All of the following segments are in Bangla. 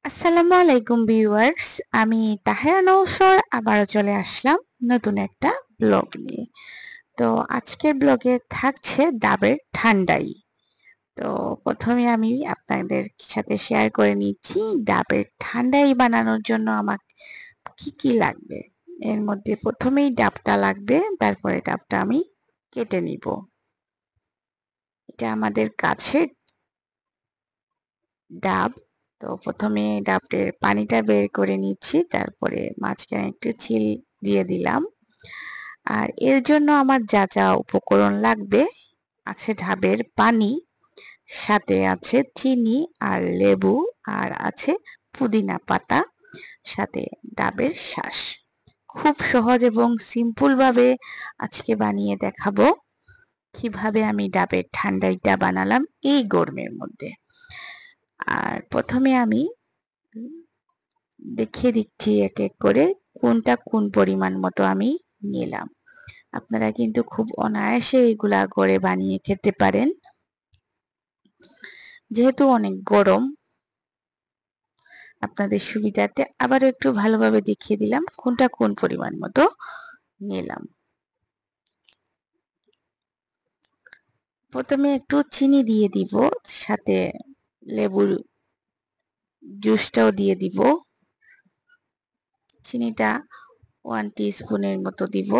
আসসালামু আলাইকুম ভিউয়ার্স, আমি তাহেরা নওশর আবারও চলে আসলাম নতুন একটা ব্লগ নিয়ে। তো আজকের ব্লগে থাকছে ডাবের ঠান্ডাই। তো প্রথমে আমি আপনাদের সাথে শেয়ার করে নিচ্ছি ডাবের ঠান্ডাই বানানোর জন্য আমার কি কি লাগবে। এর মধ্যে প্রথমেই ডাবটা লাগবে, তারপরে ডাবটা আমি কেটে নিব। এটা আমাদের গাছের ডাব। তো প্রথমে ডাবের পানিটা বের করে নিচ্ছি, তারপরে মাঝখানে একটু ছিল দিয়ে দিলাম। আর এর জন্য আমার যা যা উপকরণ লাগবে আছে ডাবের পানি, সাথে আছে চিনি আর লেবু, আর আছে পুদিনা পাতা, সাথে ডাবের শাঁস। খুব সহজ এবং সিম্পল ভাবে আজকে বানিয়ে দেখাবো কিভাবে আমি ডাবের ঠান্ডাইটা বানালাম এই গরমের মধ্যে। আর প্রথমে আমি দেখিয়ে দিচ্ছি এক এক করে কোনটা কোন পরিমাণ মতো আমি নিলাম। আপনারা কিন্তু খুব অনায়াসে এগুলা করে বানিয়ে খেতে পারেন, যেহেতু অনেক গরম। আপনাদের সুবিধার্থে আবারও একটু ভালোভাবে দেখিয়ে দিলাম কোনটা কোন পরিমাণ মতো নিলাম। প্রথমে একটু চিনি দিয়ে দিব, সাথে লেবুর জুসটাও দিয়ে দিব। চিনিটা 1 টিস্পুনের মতো দিব।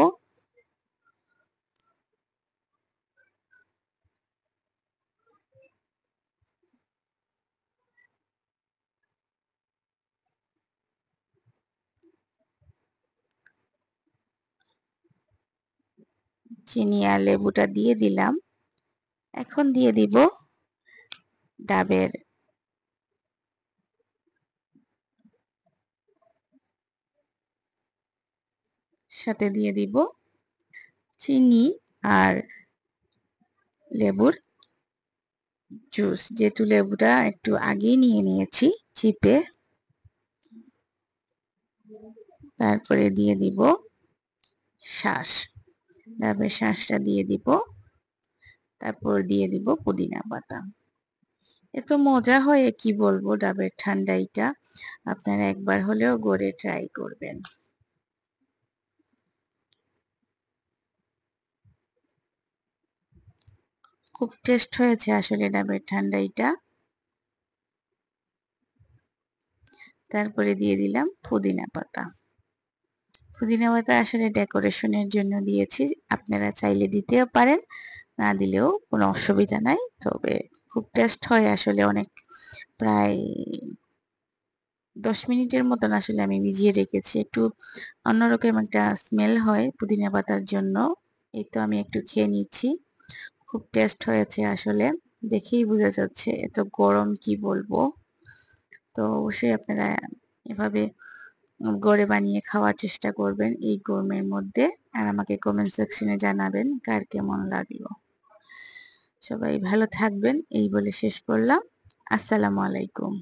চিনি আর লেবুটা দিয়ে দিলাম। এখন দিয়ে দিব ডাবের সাথে দিয়ে দিব চিনি আর লেবুর জুস, যেহেতু লেবুটা একটু আগেই নিয়ে নিয়েছি চিপে। তারপরে দিয়ে দিব শাঁস, ডাবের শাঁসটা দিয়ে দিব। তারপর দিয়ে দিব পুদিনা পাতা। এত মজা হয় কি বলবো ডাবের ঠান্ডাইটা, আপনারা একবার হলেও গড়ে ট্রাই করবেন। খুব টেস্ট হয়েছে আসলে ডাবের ঠান্ডাইটা। তারপরে দিয়ে দিলাম পুদিনা পাতা। পুদিনা পাতা আসলে ডেকোরেশনের জন্য দিয়েছি, আপনারা চাইলে দিতেও পারেন, না দিলেও কোনো অসুবিধা নাই। তবে খুব টেস্ট হয় আসলে অনেক, প্রায় 10 মিনিটের মতন আসলে আমি ভিজিয়ে রেখেছি। একটু অন্যরকম একটা স্মেল হয় পুদিনা পাতার জন্য। এই তো আমি একটু খেয়ে নিচ্ছি। খুব টেস্ট হয়েছে আসলে, দেখেই বোঝা যাচ্ছে। এত গরম কি বলবো। তো অবশ্যই আপনারা এভাবে গড়ে বানিয়ে খাওয়ার চেষ্টা করবেন এই গরমের মধ্যে। আর আমাকে কমেন্ট সেকশনে জানাবেন কার কেমন লাগলো। সবাই ভালো থাকবেন এই বলে শেষ করলাম। আসসালামু আলাইকুম।